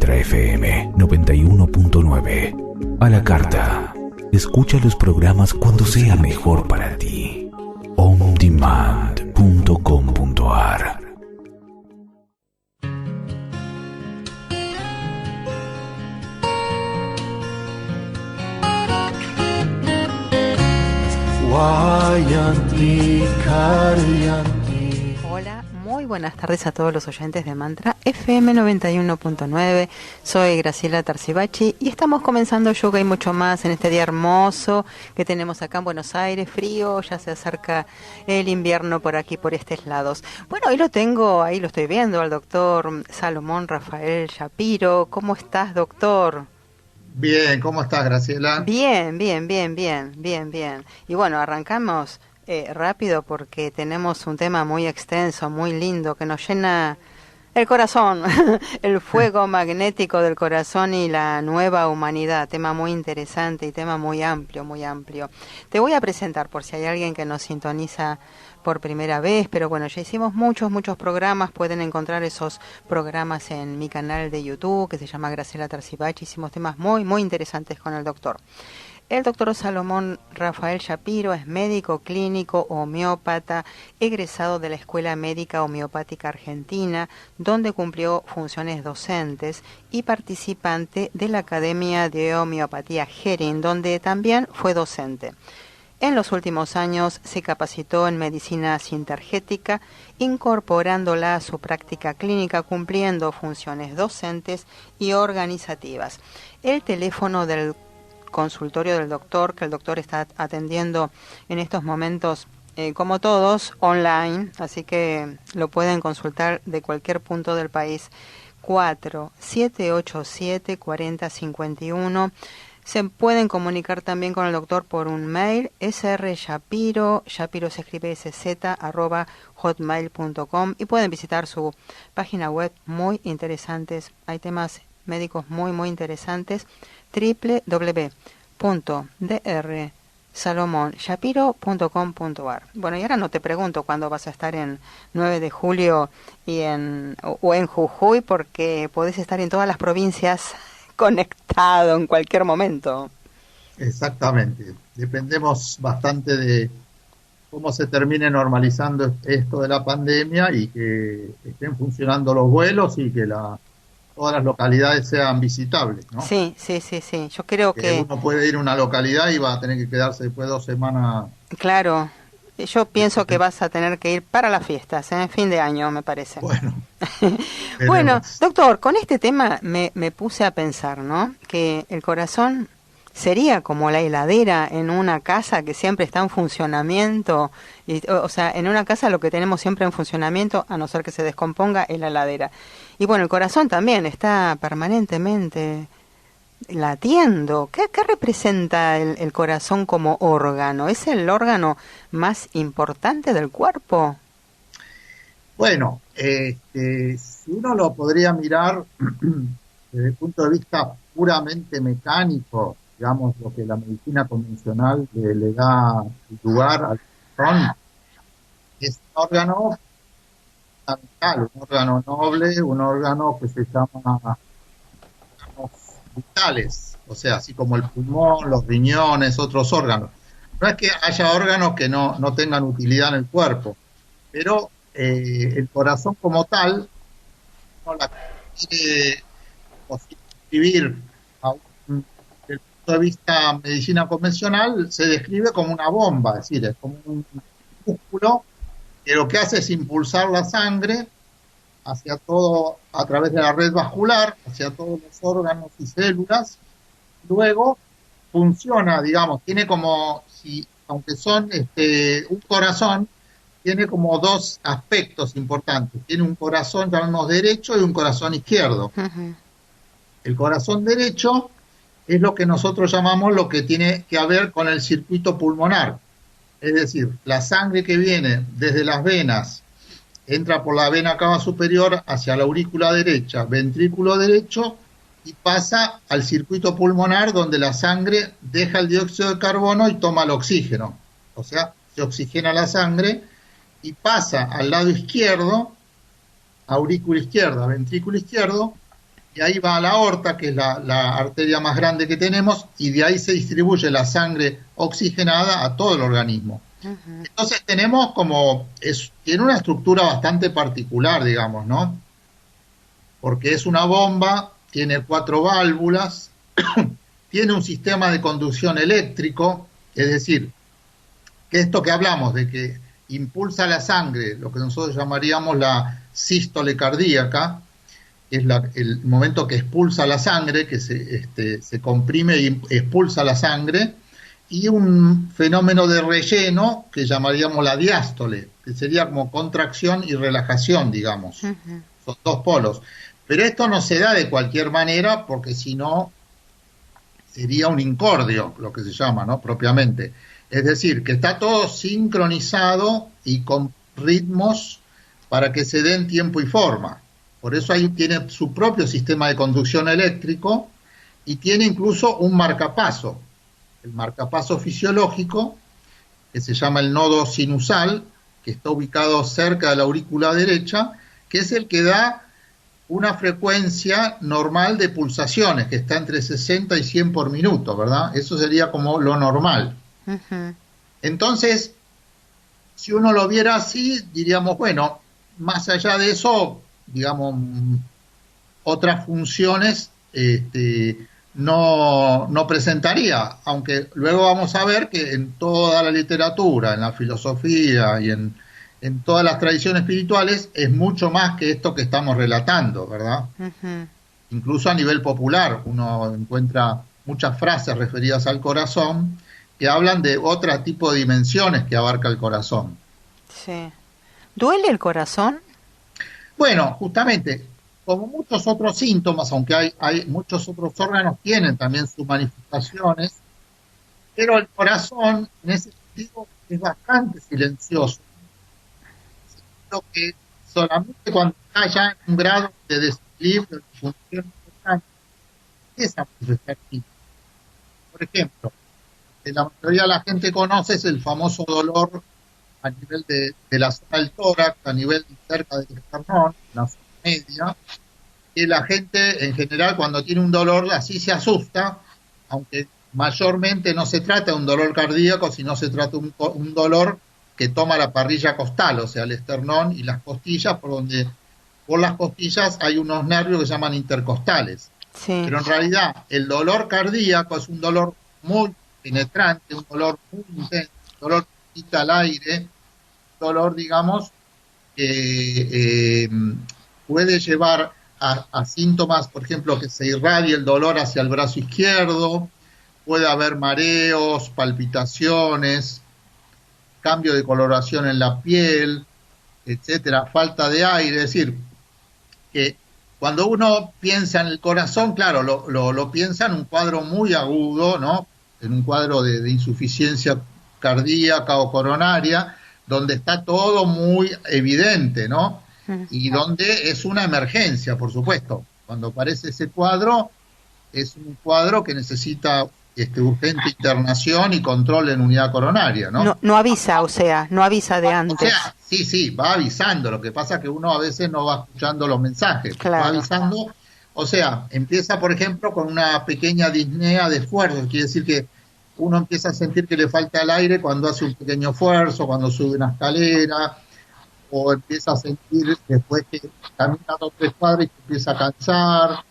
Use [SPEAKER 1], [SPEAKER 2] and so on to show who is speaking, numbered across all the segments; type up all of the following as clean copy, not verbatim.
[SPEAKER 1] Mantra FM 91.9. A la carta. Escucha los programas cuando sea mejor para ti. ondemand.com.ar.
[SPEAKER 2] Hola, muy buenas tardes a todos los oyentes de Mantra FM 91.9. Soy Graciela Tarcibachi y estamos comenzando Yoga y mucho más en este día hermoso que tenemos acá en Buenos Aires, frío, ya se acerca el invierno por aquí, por estos lados. Bueno, hoy lo tengo, ahí lo estoy viendo, al doctor Salomón Rafael Shapiro. ¿Cómo estás, doctor?
[SPEAKER 3] Bien, ¿cómo estás, Graciela?
[SPEAKER 2] Bien. Y bueno, arrancamos rápido porque tenemos un tema muy extenso, muy lindo, que nos llena el corazón, el fuego magnético del corazón y la nueva humanidad. Tema muy interesante y tema muy amplio, muy amplio. Te voy a presentar por si hay alguien que nos sintoniza por primera vez, pero bueno, ya hicimos muchos programas. Pueden encontrar esos programas en mi canal de YouTube que se llama Graciela Tarcibachi. Hicimos temas muy interesantes con el doctor. El doctor Salomón Rafael Shapiro es médico clínico homeópata, egresado de la Escuela Médica Homeopática Argentina, donde cumplió funciones docentes, y participante de la Academia de Homeopatía Herin, donde también fue docente. En los últimos años se capacitó en medicina sintergética, incorporándola a su práctica clínica, cumpliendo funciones docentes y organizativas. El teléfono del consultorio del doctor, que el doctor está atendiendo en estos momentos, como todos, online, así que lo pueden consultar de cualquier punto del país, 4787-4051. Se pueden comunicar también con el doctor por un mail, srshapiro, Shapiro se escribe @hotmail.com, y pueden visitar su página web, muy interesantes, hay temas médicos muy interesantes, www.drsalomon.shapiro.com.ar. Bueno, y ahora no te pregunto cuándo vas a estar en 9 de julio o en Jujuy, porque podés estar en todas las provincias conectado en cualquier momento.
[SPEAKER 3] Exactamente. Dependemos bastante de cómo se termine normalizando esto de la pandemia y que estén funcionando los vuelos y que todas las localidades sean visitables, ¿no?
[SPEAKER 2] Sí. Yo creo que
[SPEAKER 3] uno puede ir a una localidad y va a tener que quedarse después 2 semanas.
[SPEAKER 2] Claro. Yo pienso que vas a tener que ir para las fiestas, fin de año, me parece.
[SPEAKER 3] Bueno,
[SPEAKER 2] bueno, doctor, con este tema me puse a pensar, ¿no? Que el corazón sería como la heladera en una casa que siempre está en funcionamiento. O sea, en una casa lo que tenemos siempre en funcionamiento, a no ser que se descomponga, es la heladera. Y bueno, el corazón también está permanentemente latiendo. ¿Qué representa el corazón como órgano? ¿Es el órgano más importante del cuerpo?
[SPEAKER 3] Bueno, si uno lo podría mirar desde el punto de vista puramente mecánico, digamos, lo que la medicina convencional le da lugar al corazón, es un órgano fundamental, un órgano noble, un órgano que se llama órganos vitales, o sea, así como el pulmón, los riñones, otros órganos. No es que haya órganos que no tengan utilidad en el cuerpo, pero el corazón como tal, no la quiere describir desde el punto de vista medicina convencional, se describe como una bomba, es decir, es como un músculo que lo que hace es impulsar la sangre hacia todo, a través de la red vascular, hacia todos los órganos y células. Luego funciona, digamos, tiene como, aunque son un corazón, tiene como 2 aspectos importantes. Tiene un corazón, llamamos derecho, y un corazón izquierdo.
[SPEAKER 2] Uh-huh.
[SPEAKER 3] El corazón derecho es lo que nosotros llamamos lo que tiene que ver con el circuito pulmonar. Es decir, la sangre que viene desde las venas entra por la vena cava superior hacia la aurícula derecha, ventrículo derecho, y pasa al circuito pulmonar, donde la sangre deja el dióxido de carbono y toma el oxígeno. O sea, se oxigena la sangre y pasa al lado izquierdo, aurícula izquierda, ventrículo izquierdo, y ahí va a la aorta, que es la arteria más grande que tenemos, y de ahí se distribuye la sangre oxigenada a todo el organismo.
[SPEAKER 2] Ujú.
[SPEAKER 3] Entonces tenemos tiene una estructura bastante particular, digamos, ¿no? Porque es una bomba, tiene 4 válvulas, tiene un sistema de conducción eléctrico, es decir, que esto que hablamos de que impulsa la sangre, lo que nosotros llamaríamos la sístole cardíaca, que es el momento que expulsa la sangre, que se comprime y expulsa la sangre, y un fenómeno de relleno que llamaríamos la diástole, que sería como contracción y relajación, digamos.
[SPEAKER 2] Ujú.
[SPEAKER 3] Son 2 polos. Pero esto no se da de cualquier manera, porque si no sería un incordio, lo que se llama, ¿no? Propiamente. Es decir, que está todo sincronizado y con ritmos para que se den tiempo y forma. Por eso ahí tiene su propio sistema de conducción eléctrico y tiene incluso un marcapaso. El marcapaso fisiológico, que se llama el nodo sinusal, que está ubicado cerca de la aurícula derecha, que es el que da una frecuencia normal de pulsaciones, que está entre 60 y 100 por minuto, ¿verdad? Eso sería como lo normal.
[SPEAKER 2] Ujú.
[SPEAKER 3] Entonces, si uno lo viera así, diríamos, bueno, más allá de eso, digamos, otras funciones no presentaría, aunque luego vamos a ver que en toda la literatura, en la filosofía y en todas las tradiciones espirituales es mucho más que esto que estamos relatando, ¿verdad?
[SPEAKER 2] Ujú.
[SPEAKER 3] Incluso a nivel popular uno encuentra muchas frases referidas al corazón que hablan de otro tipo de dimensiones que abarca el corazón.
[SPEAKER 2] Sí. ¿Duele el corazón?
[SPEAKER 3] Bueno, justamente, como muchos otros síntomas, aunque hay muchos otros órganos tienen también sus manifestaciones, pero el corazón en ese sentido es bastante silencioso. Lo que solamente cuando está ya en un grado de desequilibrio, de función importante, empieza a manifestar síntomas. Por ejemplo, que la mayoría de la gente conoce es el famoso dolor a nivel de la zona del tórax, a nivel cerca del esternón, la zona media, que la gente en general cuando tiene un dolor así se asusta, aunque mayormente no se trata de un dolor cardíaco, sino se trata de un dolor que toma la parrilla costal, o sea, el esternón y las costillas, por las costillas hay unos nervios que se llaman intercostales.
[SPEAKER 2] Sí.
[SPEAKER 3] Pero en realidad el dolor cardíaco es un dolor muy penetrante, un dolor muy intenso, un dolor que quita el aire, un dolor, digamos, que puede llevar a síntomas, por ejemplo, que se irradie el dolor hacia el brazo izquierdo, puede haber mareos, palpitaciones, cambio de coloración en la piel, etcétera, falta de aire, es decir, que cuando uno piensa en el corazón, claro, lo piensa en un cuadro muy agudo, ¿no? En un cuadro de insuficiencia cardíaca o coronaria, donde está todo muy evidente, ¿no? Y donde es una emergencia, por supuesto. Cuando aparece ese cuadro, es un cuadro que necesita urgente internación y control en unidad coronaria, ¿no?
[SPEAKER 2] No avisa, o sea, no avisa de antes.
[SPEAKER 3] O sea, sí, va avisando. Lo que pasa es que uno a veces no va escuchando los mensajes.
[SPEAKER 2] Claro.
[SPEAKER 3] Va avisando. O sea, empieza, por ejemplo, con una pequeña disnea de esfuerzo. Quiere decir que uno empieza a sentir que le falta el aire cuando hace un pequeño esfuerzo, cuando sube una escalera, o empieza a sentir después que camina 2 o 3 cuadras y se empieza a cansar,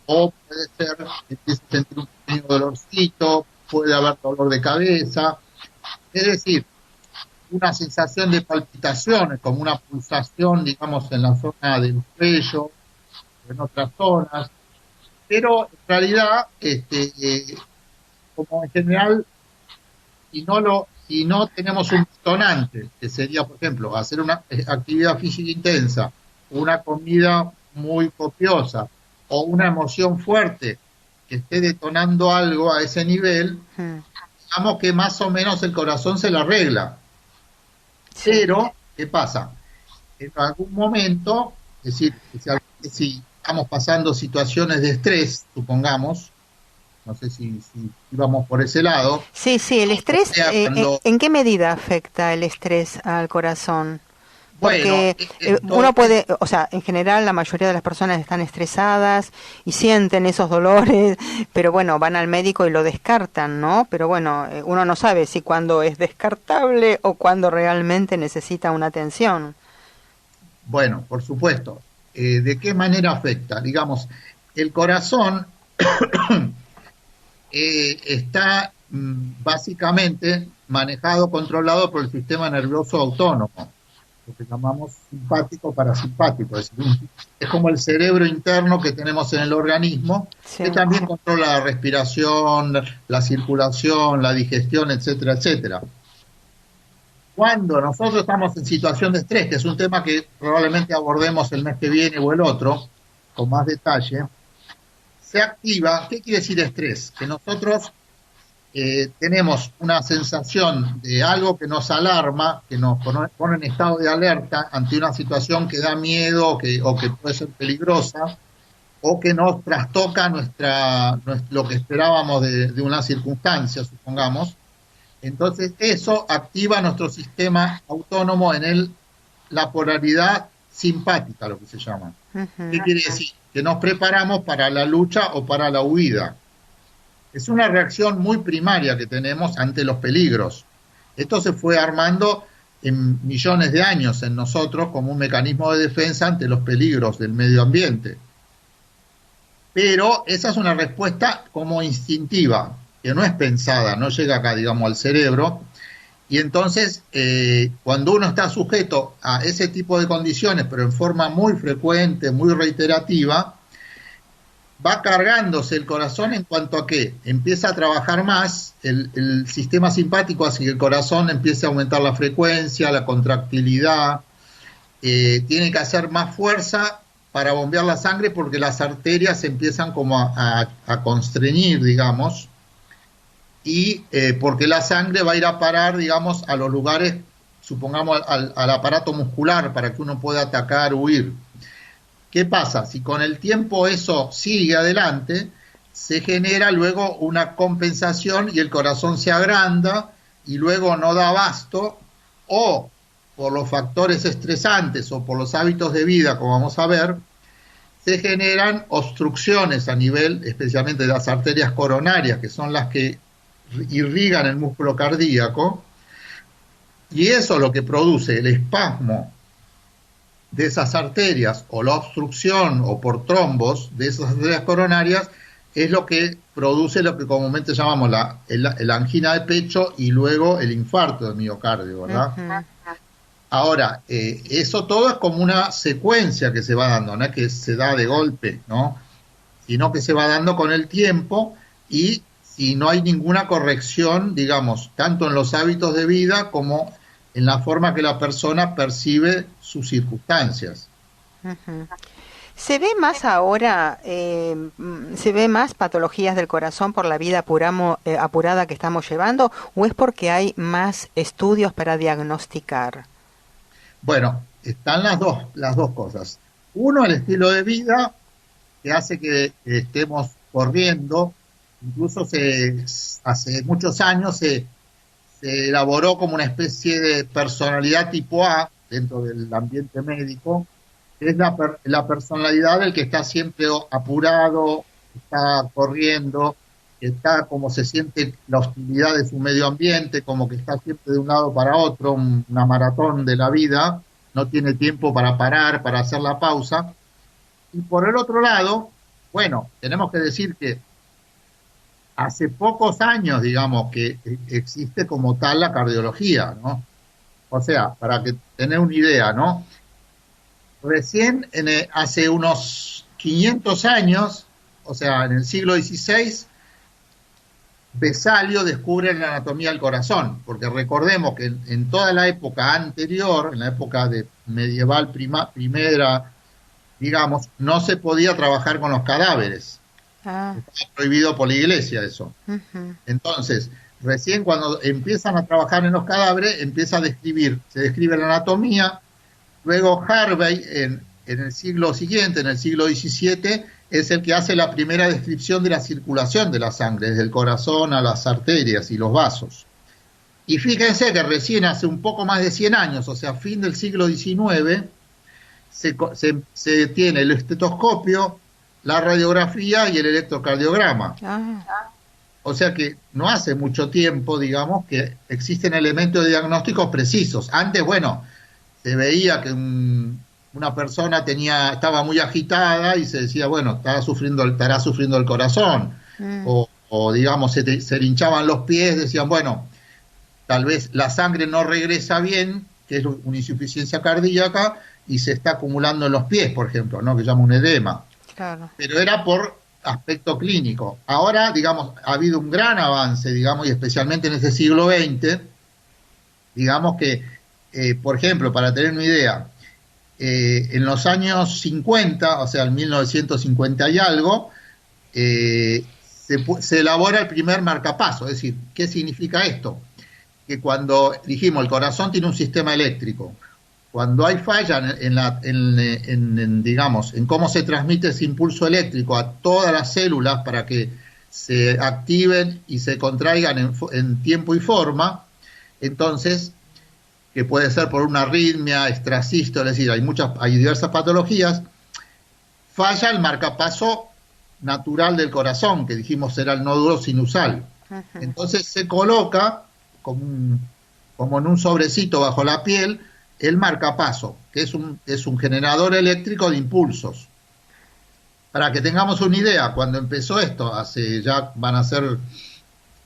[SPEAKER 3] o puede ser que empiece a sentir un pequeño dolorcito, puede haber dolor de cabeza, es decir, una sensación de palpitaciones, como una pulsación, digamos, en la zona del cuello, en otras zonas, pero en realidad, como en general, si no tenemos un detonante, que sería, por ejemplo, hacer una actividad física intensa, una comida muy copiosa, o una emoción fuerte que esté detonando algo a ese nivel, digamos que más o menos el corazón se lo arregla. Sí. Pero, ¿qué pasa? En algún momento, es decir, si estamos pasando situaciones de estrés, supongamos, no sé si vamos por ese lado.
[SPEAKER 2] Sí, el estrés,
[SPEAKER 3] cuando,
[SPEAKER 2] ¿en qué medida afecta el estrés al corazón?
[SPEAKER 3] Bueno,
[SPEAKER 2] Porque uno puede, o sea, en general la mayoría de las personas están estresadas y sienten esos dolores, pero bueno, van al médico y lo descartan, ¿no? Pero bueno, uno no sabe si cuando es descartable o cuando realmente necesita una atención.
[SPEAKER 3] bueno, por supuesto. ¿De qué manera afecta? Digamos, el corazón está básicamente manejado, controlado por el sistema nervioso autónomo, lo que llamamos simpático parasimpático, es decir, es como el cerebro interno que tenemos en el organismo,
[SPEAKER 2] Sí.
[SPEAKER 3] que también controla la respiración, la circulación, la digestión, etcétera, etcétera. Cuando nosotros estamos en situación de estrés, que es un tema que probablemente abordemos el mes que viene o el otro, con más detalle, se activa. ¿Qué quiere decir estrés? Que nosotros tenemos una sensación de algo que nos alarma, que nos pone en estado de alerta ante una situación que da miedo o que puede ser peligrosa, o que nos trastoca lo que esperábamos de una circunstancia, supongamos. Entonces eso activa nuestro sistema autónomo en la polaridad simpática, lo que se llama. ¿Qué quiere decir? Que nos preparamos para la lucha o para la huida. Es una reacción muy primaria que tenemos ante los peligros. Esto se fue armando en millones de años en nosotros como un mecanismo de defensa ante los peligros del medio ambiente. Pero esa es una respuesta como instintiva, que no es pensada, no llega acá, digamos, al cerebro. Y entonces, cuando uno está sujeto a ese tipo de condiciones, pero en forma muy frecuente, muy reiterativa, va cargándose el corazón en cuanto a que empieza a trabajar más el sistema simpático, así que el corazón empieza a aumentar la frecuencia, la contractilidad, tiene que hacer más fuerza para bombear la sangre porque las arterias empiezan como a constreñir, digamos, y porque la sangre va a ir a parar, digamos, a los lugares, supongamos, al aparato muscular para que uno pueda atacar, huir. ¿Qué pasa? Si con el tiempo eso sigue adelante, se genera luego una compensación y el corazón se agranda y luego no da abasto, o por los factores estresantes o por los hábitos de vida, como vamos a ver, se generan obstrucciones a nivel, especialmente de las arterias coronarias, que son las que irrigan el músculo cardíaco, y eso es lo que produce el espasmo de esas arterias o la obstrucción o por trombos de esas arterias coronarias, es lo que produce lo que comúnmente llamamos la angina de pecho y luego el infarto del miocardio, ¿verdad? Ahora, eso todo es como una secuencia que se va dando, no es que se da de golpe, ¿no? Sino que se va dando con el tiempo y si no hay ninguna corrección, digamos, tanto en los hábitos de vida como en la forma que la persona percibe sus circunstancias.
[SPEAKER 2] ¿Se ve más ahora, se ve más patologías del corazón por la vida apurada que estamos llevando, o es porque hay más estudios para diagnosticar?
[SPEAKER 3] Bueno, están las dos cosas. Uno, el estilo de vida, que hace que estemos corriendo. Incluso hace muchos años se elaboró como una especie de personalidad tipo A dentro del ambiente médico, que es la personalidad del que está siempre apurado, está corriendo, está como se siente la hostilidad de su medio ambiente, como que está siempre de un lado para otro, una maratón de la vida, no tiene tiempo para parar, para hacer la pausa. Y por el otro lado, bueno, tenemos que decir que hace pocos años, digamos, que existe como tal la cardiología, ¿no? O sea, para que tener una idea, ¿no? Recién, hace unos 500 años, o sea, en el siglo XVI, Vesalio descubre la anatomía del corazón, porque recordemos que en toda la época anterior, en la época de medieval primera, digamos, no se podía trabajar con los cadáveres. Está prohibido por la iglesia eso. Entonces, recién cuando empiezan a trabajar en los cadáveres, se describe la anatomía. Luego Harvey, en el siglo siguiente, en el siglo XVII, es el que hace la primera descripción de la circulación de la sangre, desde el corazón a las arterias y los vasos. Y fíjense que recién hace un poco más de 100 años, o sea, fin del siglo XIX, se tiene el estetoscopio, la radiografía y el electrocardiograma. O sea que no hace mucho tiempo, digamos, que existen elementos de diagnósticos precisos. Antes, bueno, se veía que una persona estaba muy agitada y se decía, bueno, estará sufriendo el corazón. O digamos, se le hinchaban los pies, decían, bueno, tal vez la sangre no regresa bien, que es una insuficiencia cardíaca, y se está acumulando en los pies, por ejemplo, ¿no? Que se llama un edema.
[SPEAKER 2] Claro.
[SPEAKER 3] Pero era por aspecto clínico. Ahora, digamos, ha habido un gran avance, digamos, y especialmente en este siglo XX, digamos que, por ejemplo, para tener una idea, en los años 50, o sea, en 1950 y algo, se elabora el primer marcapaso. Es decir, ¿qué significa esto? Que cuando dijimos el corazón tiene un sistema eléctrico, cuando hay falla digamos, en cómo se transmite ese impulso eléctrico a todas las células para que se activen y se contraigan en tiempo y forma, entonces, que puede ser por una arritmia, extrasístole, es decir, hay diversas patologías, falla el marcapaso natural del corazón, que dijimos era el nódulo sinusal. Entonces se coloca como en un sobrecito bajo la piel el marcapaso, que es un generador eléctrico de impulsos. Para que tengamos una idea, cuando empezó esto, hace ya van a ser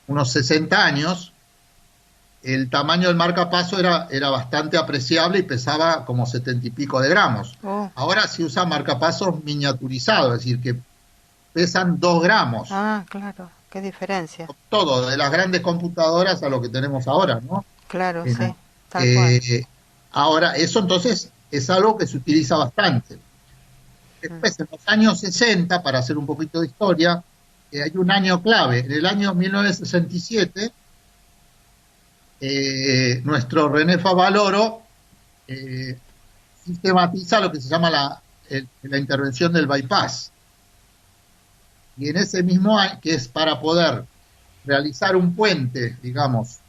[SPEAKER 3] unos 60 años, el tamaño del marcapaso era bastante apreciable y pesaba como 70 y pico de gramos. Ahora se usa marcapasos miniaturizados, es decir, que pesan 2 gramos.
[SPEAKER 2] Claro, qué diferencia.
[SPEAKER 3] Todo, de las grandes computadoras a lo que tenemos ahora, ¿no?
[SPEAKER 2] Claro, sí, tal cual.
[SPEAKER 3] Ahora, eso entonces es algo que se utiliza bastante. Después, en los años 60, para hacer un poquito de historia, hay un año clave. En el año 1967, nuestro René Favaloro sistematiza lo que se llama la intervención del bypass. Y en ese mismo año, que es para poder realizar un puente, digamos,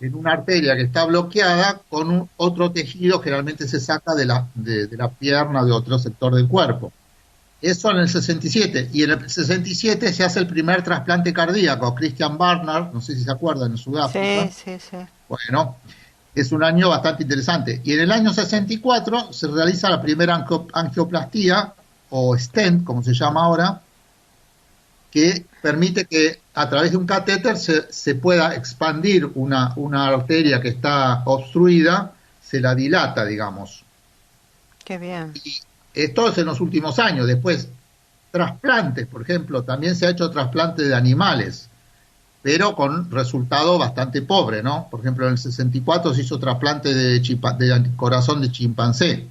[SPEAKER 3] en una arteria que está bloqueada con otro tejido, generalmente se saca de la pierna o de otro sector del cuerpo. Eso en el 67. Y en el 67 se hace el primer trasplante cardíaco. Christian Barnard, no sé si se acuerdan, en Sudáfrica.
[SPEAKER 2] Sí.
[SPEAKER 3] Bueno, es un año bastante interesante. Y en el año 64 se realiza la primera angioplastía, o stent, como se llama ahora, que permite que a través de un catéter se pueda expandir una arteria que está obstruida, se la dilata, digamos.
[SPEAKER 2] Qué bien.
[SPEAKER 3] Y esto es en los últimos años. Después, trasplantes, por ejemplo, también se ha hecho trasplante de animales, pero con resultado bastante pobre, ¿no? Por ejemplo, en el 64 se hizo trasplante de corazón de chimpancé.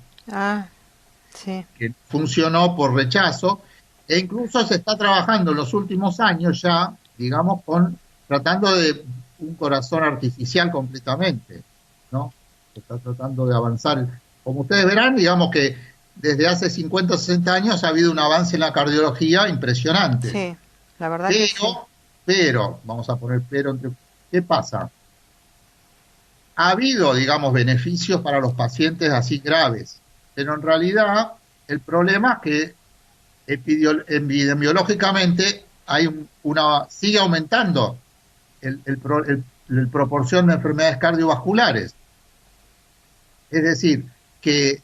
[SPEAKER 2] Sí.
[SPEAKER 3] Que funcionó por rechazo. E incluso se está trabajando en los últimos años ya, digamos, tratando de un corazón artificial completamente, ¿no? Se está tratando de avanzar. Como ustedes verán, digamos que desde hace 50 o 60 años ha habido un avance en la cardiología impresionante.
[SPEAKER 2] Sí, la verdad que sí.
[SPEAKER 3] Pero, vamos a poner pero, ¿qué pasa? Ha habido, digamos, beneficios para los pacientes así graves, pero en realidad el problema es que epidemiológicamente sigue aumentando el proporción de enfermedades cardiovasculares. Es decir, que,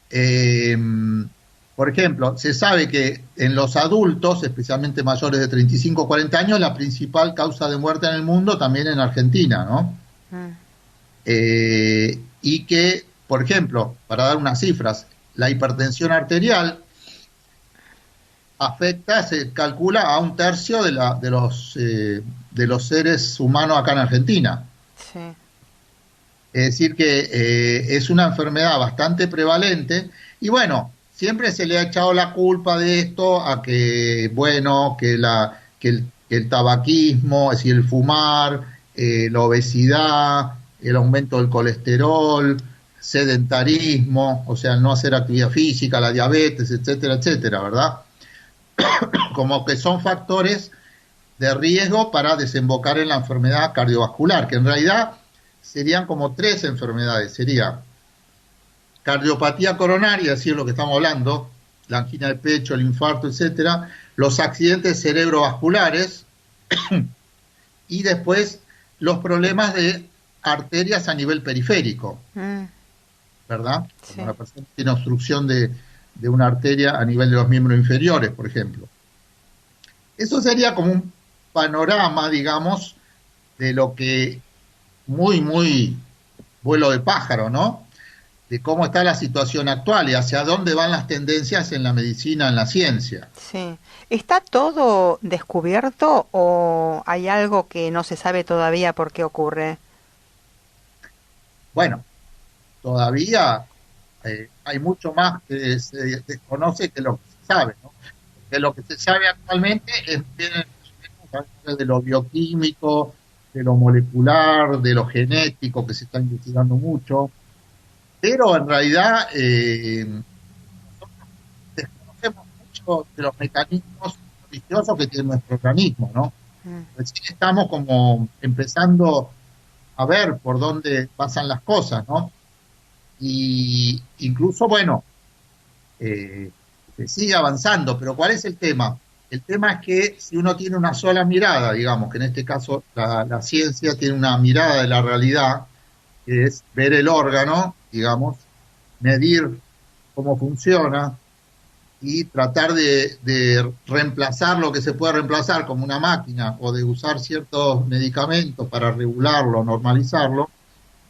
[SPEAKER 3] por ejemplo, se sabe que en los adultos, especialmente mayores de 35 o 40 años, la principal causa de muerte en el mundo, también en Argentina, ¿no? Y que, por ejemplo, para dar unas cifras, la hipertensión arterial se calcula a 1/3 de los seres humanos acá en Argentina.
[SPEAKER 2] Sí.
[SPEAKER 3] Es decir que es una enfermedad bastante prevalente y bueno, siempre se le ha echado la culpa de esto a que, bueno, que el tabaquismo, es decir, el fumar, la obesidad, el aumento del colesterol, sedentarismo, o sea, el no hacer actividad física, la diabetes, etcétera, etcétera, ¿verdad? Como que son factores de riesgo para desembocar en la enfermedad cardiovascular, que en realidad serían como 3 enfermedades. Sería cardiopatía coronaria, así es lo que estamos hablando, la angina de pecho, el infarto, etcétera, los accidentes cerebrovasculares y después los problemas de arterias a nivel periférico, ¿verdad?
[SPEAKER 2] Sí.
[SPEAKER 3] Cuando la persona tiene obstrucción de una arteria a nivel de los miembros inferiores, por ejemplo. Eso sería como un panorama, digamos, de lo que muy vuelo de pájaro, ¿no? De cómo está la situación actual y hacia dónde van las tendencias en la medicina, en la ciencia.
[SPEAKER 2] Sí. ¿Está todo descubierto o hay algo que no se sabe todavía por qué ocurre?
[SPEAKER 3] Bueno, todavía hay mucho más que se desconoce que lo que se sabe, ¿no? Que lo que se sabe actualmente es bien de lo bioquímico, de lo molecular, de lo genético, que se está investigando mucho, pero en realidad nosotros desconocemos mucho de los mecanismos religiosos que tiene nuestro organismo, ¿no? Recién estamos como empezando a ver por dónde pasan las cosas, ¿no? Y incluso, bueno, se sigue avanzando, pero ¿cuál es el tema? El tema es que si uno tiene una sola mirada, digamos, que en este caso la ciencia tiene una mirada de la realidad, que es ver el órgano, digamos, medir cómo funciona y tratar de reemplazar lo que se puede reemplazar como una máquina o de usar ciertos medicamentos para regularlo, normalizarlo,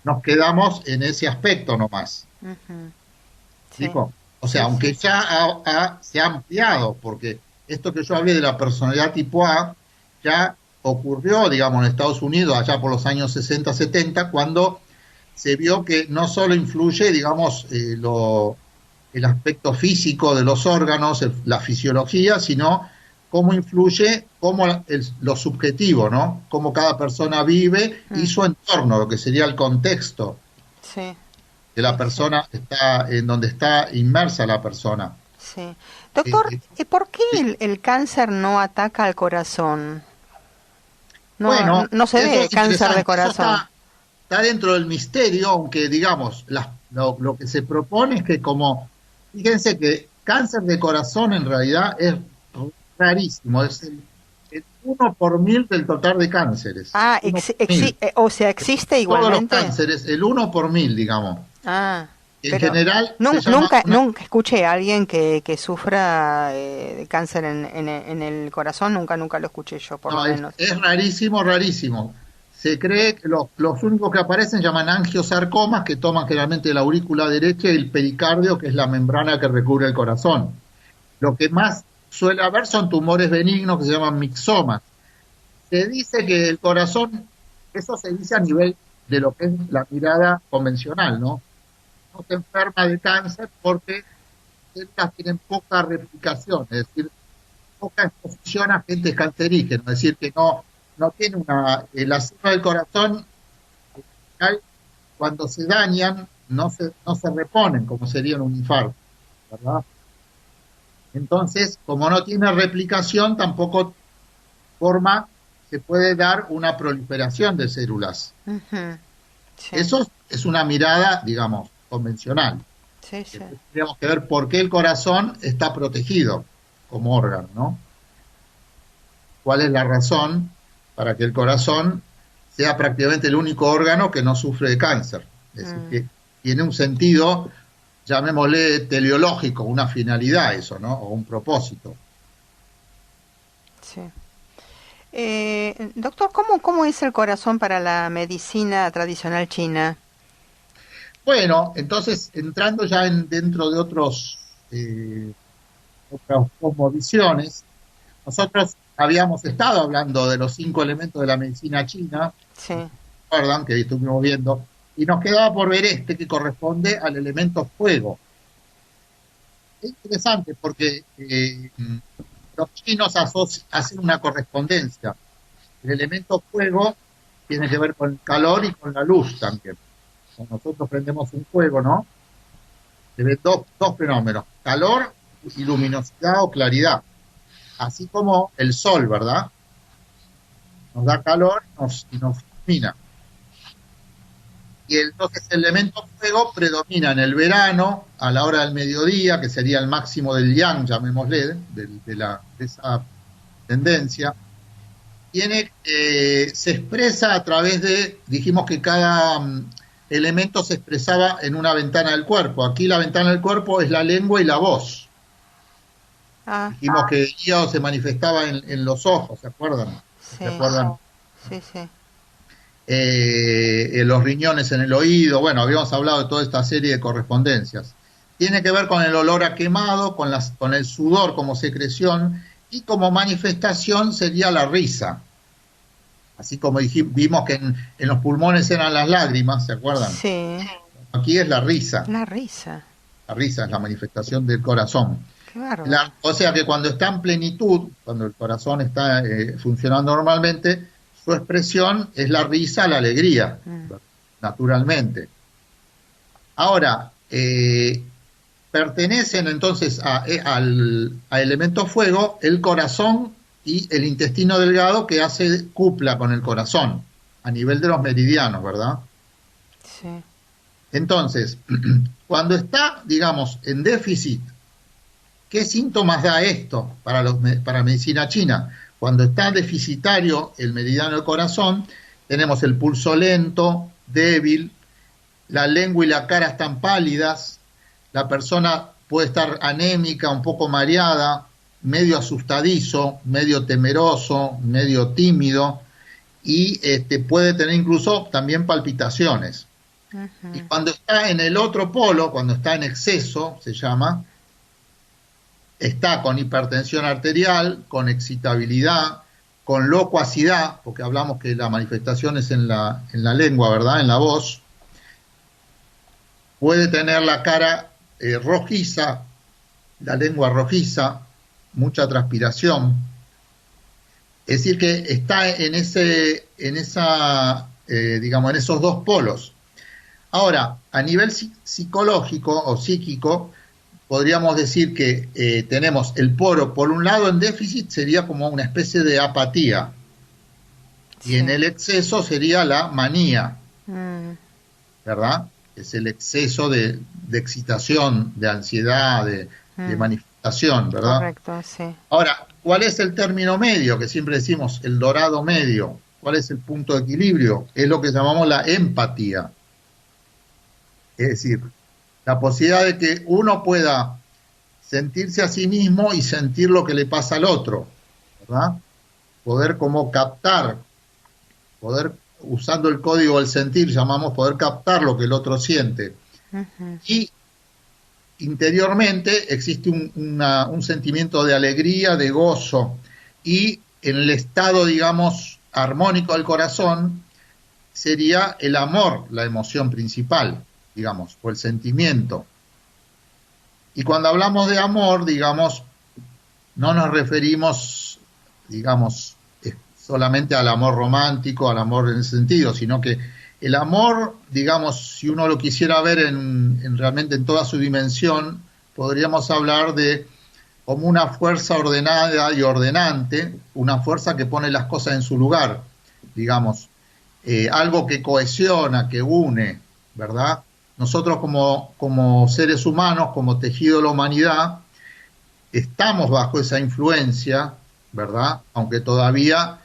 [SPEAKER 3] nos quedamos en ese aspecto nomás.
[SPEAKER 2] Sí.
[SPEAKER 3] ¿Digo? O sea,
[SPEAKER 2] Sí,
[SPEAKER 3] aunque
[SPEAKER 2] sí.
[SPEAKER 3] ya se ha ampliado, porque esto que yo hablé de la personalidad tipo A ya ocurrió, digamos, en Estados Unidos allá por los años 60, 70, cuando se vio que no solo influye, digamos, el aspecto físico de los órganos, la fisiología, sino cómo influye lo subjetivo, ¿no? Cómo cada persona vive y su entorno, lo que sería el contexto
[SPEAKER 2] Sí,
[SPEAKER 3] de la
[SPEAKER 2] sí, sí.
[SPEAKER 3] persona está en donde está inmersa la persona.
[SPEAKER 2] Sí. Doctor,
[SPEAKER 3] Eh,
[SPEAKER 2] ¿y por qué
[SPEAKER 3] sí.
[SPEAKER 2] el cáncer no ataca al corazón? No,
[SPEAKER 3] Bueno,
[SPEAKER 2] no se
[SPEAKER 3] eso
[SPEAKER 2] ve
[SPEAKER 3] es
[SPEAKER 2] cáncer de
[SPEAKER 3] interesante, eso
[SPEAKER 2] corazón.
[SPEAKER 3] está dentro del misterio, aunque digamos, lo que se propone es que fíjense que cáncer de corazón en realidad es rarísimo, es el 1 por 1000 del total de cánceres,
[SPEAKER 2] Ah,
[SPEAKER 3] 1 por 1000.
[SPEAKER 2] o sea, ¿existe
[SPEAKER 3] Todos los
[SPEAKER 2] igualmente?
[SPEAKER 3] cánceres, el 1 por 1000, digamos.
[SPEAKER 2] Ah,
[SPEAKER 3] En
[SPEAKER 2] pero
[SPEAKER 3] general se llama
[SPEAKER 2] nunca escuché a alguien que sufra de cáncer en el corazón, nunca lo escuché yo, por lo
[SPEAKER 3] no,
[SPEAKER 2] menos.
[SPEAKER 3] es rarísimo, rarísimo. Se cree que los únicos que aparecen llaman angiosarcomas, que toman generalmente la aurícula derecha y el pericardio, que es la membrana que recubre el corazón. Lo que más suele haber son tumores benignos que se llaman mixomas. Se dice que el corazón, eso se dice a nivel de lo que es la mirada convencional, ¿no? No se enferma de cáncer porque estas tienen poca replicación, es decir, poca exposición a agentes cancerígenos, es decir, que no tiene la célula del corazón, cuando se dañan, no se reponen, como sería en un infarto, ¿verdad? Entonces, como no tiene replicación, tampoco se puede dar una proliferación de células.
[SPEAKER 2] Sí,
[SPEAKER 3] Eso es una mirada, digamos, convencional.
[SPEAKER 2] sí, sí.
[SPEAKER 3] Tendríamos que ver por qué el corazón está protegido como órgano, ¿no? ¿Cuál es la razón para que el corazón sea prácticamente el único órgano que no sufre de cáncer? Es decir, que tiene un sentido, llamémosle teleológico, una finalidad eso, ¿no? O un propósito.
[SPEAKER 2] Sí. Doctor, ¿cómo es el corazón para la medicina tradicional china?
[SPEAKER 3] Bueno, entonces, entrando ya dentro de otras cosmovisiones, nosotros habíamos estado hablando de los 5 elementos de la medicina china,
[SPEAKER 2] Sí.
[SPEAKER 3] recuerdan que estuvimos viendo, y nos quedaba por ver este que corresponde al elemento fuego. Es interesante porque los chinos hacen una correspondencia. El elemento fuego tiene que ver con el calor y con la luz también. Cuando nosotros prendemos un fuego, ¿no? Se ven dos fenómenos, calor y luminosidad o claridad. Así como el sol, ¿verdad? Nos da calor y nos ilumina. Y entonces el elemento fuego predomina en el verano, a la hora del mediodía, que sería el máximo del yang, llamémosle, de esa tendencia. Se expresa a través de, dijimos que cada elemento se expresaba en una ventana del cuerpo. Aquí la ventana del cuerpo es la lengua y la voz. Dijimos que el hígado se manifestaba en los ojos, ¿se acuerdan?
[SPEAKER 2] Sí,
[SPEAKER 3] ¿Se acuerdan?
[SPEAKER 2] sí, sí.
[SPEAKER 3] Los riñones en el oído, bueno, habíamos hablado de toda esta serie de correspondencias. Tiene que ver con el olor a quemado, con el sudor como secreción, y como manifestación sería la risa. Así como vimos que en los pulmones eran las lágrimas, ¿se acuerdan?
[SPEAKER 2] Sí.
[SPEAKER 3] Aquí es la risa.
[SPEAKER 2] La risa.
[SPEAKER 3] La risa es la manifestación del corazón.
[SPEAKER 2] Qué bárbaro.
[SPEAKER 3] O sea que cuando está en plenitud, cuando el corazón está funcionando normalmente, su expresión es la risa, la alegría, naturalmente. Ahora, pertenecen entonces al elemento fuego el corazón y el intestino delgado, que hace cupla con el corazón a nivel de los meridianos, ¿verdad?
[SPEAKER 2] Sí.
[SPEAKER 3] Entonces, cuando está, digamos, en déficit, ¿qué síntomas da esto para medicina china? Cuando está deficitario el meridiano del corazón, tenemos el pulso lento, débil, la lengua y la cara están pálidas, la persona puede estar anémica, un poco mareada, medio asustadizo, medio temeroso, medio tímido, y puede tener incluso también palpitaciones. Uh-huh. Y cuando está en el otro polo, cuando está en exceso, se llama, está con hipertensión arterial, con excitabilidad, con locuacidad, porque hablamos que la manifestación es en la lengua, ¿verdad?, en la voz. Puede tener la cara rojiza, la lengua rojiza, mucha transpiración. Es decir, que está en esos dos polos. Ahora, a nivel psicológico o psíquico, podríamos decir que tenemos el polo, por un lado en déficit sería como una especie de apatía, sí, y en el exceso sería la manía, ¿verdad? Es el exceso de excitación, de ansiedad, de manifestación, ¿verdad?
[SPEAKER 2] Correcto, sí.
[SPEAKER 3] Ahora, ¿cuál es el término medio? Que siempre decimos, el dorado medio. ¿Cuál es el punto de equilibrio? Es lo que llamamos la empatía. Es decir, la posibilidad de que uno pueda sentirse a sí mismo y sentir lo que le pasa al otro, ¿verdad? Poder como captar, poder, usando el código del sentir, llamamos poder captar lo que el otro siente. Uh-huh. Y interiormente existe un sentimiento de alegría, de gozo, y en el estado, digamos, armónico del corazón sería el amor, la emoción principal, digamos, o el sentimiento. Y cuando hablamos de amor, digamos, no nos referimos, digamos, solamente al amor romántico, al amor en ese sentido, sino que el amor, digamos, si uno lo quisiera ver realmente en toda su dimensión, podríamos hablar de como una fuerza ordenada y ordenante, una fuerza que pone las cosas en su lugar, digamos, algo que cohesiona, que une, ¿verdad? Nosotros como seres humanos, como tejido de la humanidad, estamos bajo esa influencia, ¿verdad? Aunque todavía,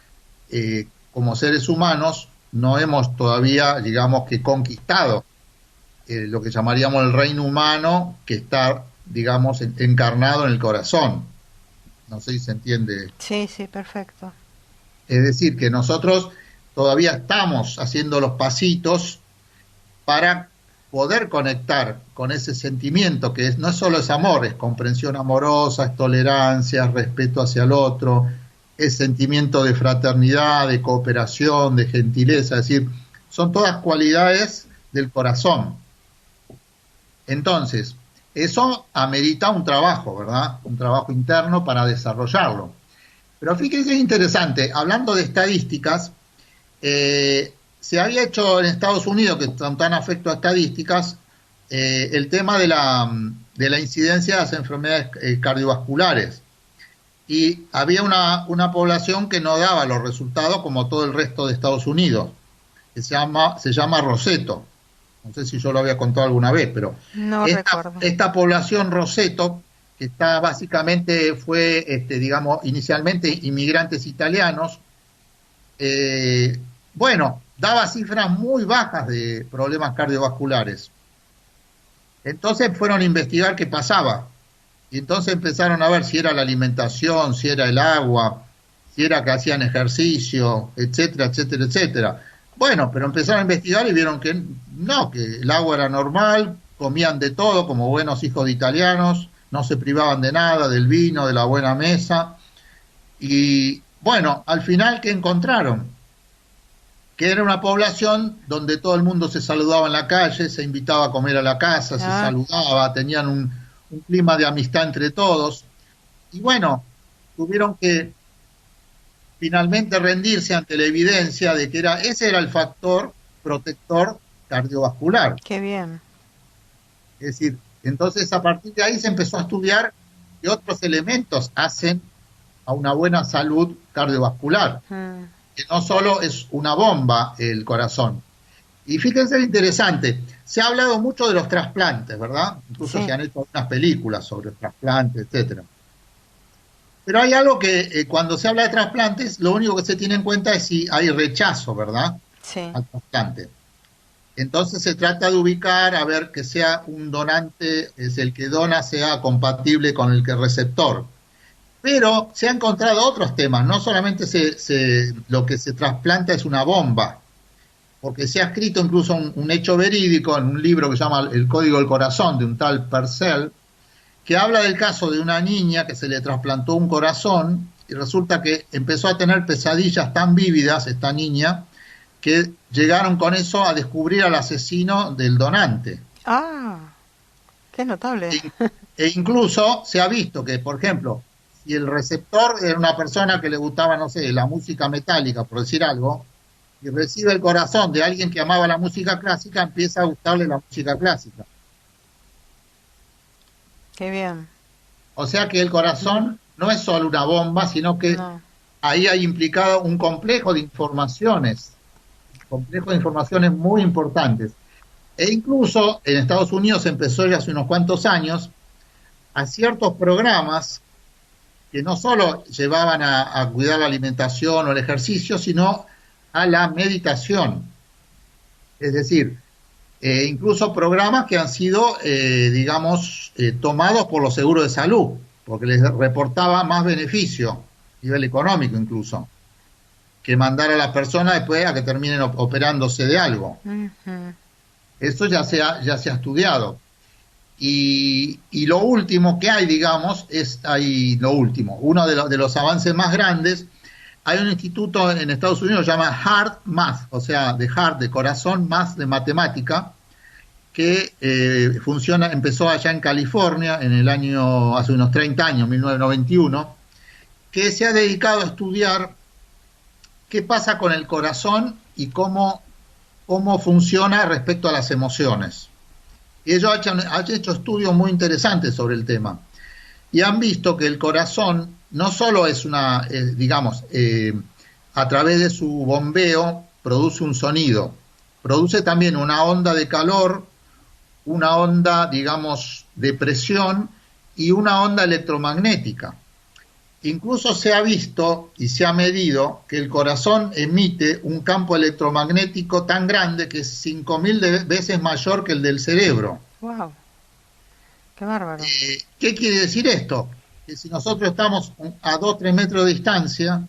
[SPEAKER 3] como seres humanos, no hemos todavía, digamos, que conquistado lo que llamaríamos el reino humano, que está, digamos, encarnado en el corazón. No sé si se entiende.
[SPEAKER 2] Sí, sí, perfecto.
[SPEAKER 3] Es decir, que nosotros todavía estamos haciendo los pasitos para poder conectar con ese sentimiento que no solo es amor, es comprensión amorosa, es tolerancia, es respeto hacia el otro, es sentimiento de fraternidad, de cooperación, de gentileza, es decir, son todas cualidades del corazón. Entonces, eso amerita un trabajo, ¿verdad? Un trabajo interno para desarrollarlo. Pero fíjense, es interesante, hablando de estadísticas, se había hecho en Estados Unidos, que están tan afecto a estadísticas, el tema de la incidencia de las enfermedades cardiovasculares. Y había una población que no daba los resultados como todo el resto de Estados Unidos, que se llama Roseto. No sé si yo lo había contado alguna vez, pero
[SPEAKER 2] No recuerdo.
[SPEAKER 3] esta población Roseto, que está básicamente, digamos, inicialmente inmigrantes italianos, bueno, daba cifras muy bajas de problemas cardiovasculares. Entonces fueron a investigar qué pasaba. Y entonces empezaron a ver si era la alimentación, si era el agua, si era que hacían ejercicio, etcétera, etcétera, etcétera. Bueno, pero empezaron a investigar y vieron que no, que el agua era normal, comían de todo como buenos hijos de italianos, no se privaban de nada, del vino, de la buena mesa. Y bueno, al final, ¿qué encontraron? Que era una población donde todo el mundo se saludaba en la calle, se invitaba a comer a la casa, se saludaba, tenían un clima de amistad entre todos. Y bueno, tuvieron que finalmente rendirse ante la evidencia de que ese era el factor protector cardiovascular.
[SPEAKER 2] Qué bien.
[SPEAKER 3] Es decir, entonces a partir de ahí se empezó a estudiar qué otros elementos hacen a una buena salud cardiovascular. Que no solo es una bomba el corazón. Y fíjense lo interesante, se ha hablado mucho de los trasplantes, ¿verdad? Incluso se han hecho unas películas sobre trasplantes, etcétera. Pero hay algo que cuando se habla de trasplantes, lo único que se tiene en cuenta es si hay rechazo, ¿verdad?
[SPEAKER 2] Sí.
[SPEAKER 3] Al trasplante. Entonces se trata de ubicar, a ver que sea un donante, es el que dona, sea compatible con el que receptor. Pero se han encontrado otros temas, no solamente lo que se trasplanta es una bomba, porque se ha escrito incluso un hecho verídico en un libro que se llama El Código del Corazón, de un tal Purcell, que habla del caso de una niña que se le trasplantó un corazón y resulta que empezó a tener pesadillas tan vívidas, esta niña, que llegaron con eso a descubrir al asesino del donante.
[SPEAKER 2] Ah, qué notable.
[SPEAKER 3] E incluso se ha visto que, por ejemplo, si el receptor era una persona que le gustaba, no sé, la música metálica, por decir algo, y recibe el corazón de alguien que amaba la música clásica, empieza a gustarle la música clásica.
[SPEAKER 2] Qué bien.
[SPEAKER 3] O sea que el corazón no es solo una bomba, sino que ahí hay implicado un complejo de informaciones muy importantes. E incluso en Estados Unidos empezó ya hace unos cuantos años a ciertos programas que no solo llevaban a cuidar la alimentación o el ejercicio, sino a la meditación. Es decir, incluso programas que han sido, tomados por los seguros de salud, porque les reportaba más beneficio, a nivel económico incluso, que mandar a las personas después a que terminen operándose de algo. Eso ya se ha estudiado. Y lo último que hay, uno de los avances más grandes, hay un instituto en Estados Unidos que se llama Heart Math, o sea, de heart, de corazón, math, de matemática, que empezó allá en California hace unos 30 años, 1991, que se ha dedicado a estudiar qué pasa con el corazón y cómo funciona respecto a las emociones. Y ellos han hecho estudios muy interesantes sobre el tema. Y han visto que el corazón no solo es a través de su bombeo produce un sonido, produce también una onda de calor, una onda, de presión y una onda electromagnética. Incluso se ha visto y se ha medido que el corazón emite un campo electromagnético tan grande que es 5.000 veces mayor que el del cerebro.
[SPEAKER 2] ¡Wow! ¡Qué bárbaro!
[SPEAKER 3] ¿Qué quiere decir esto? Que si nosotros estamos a 2-3 metros de distancia,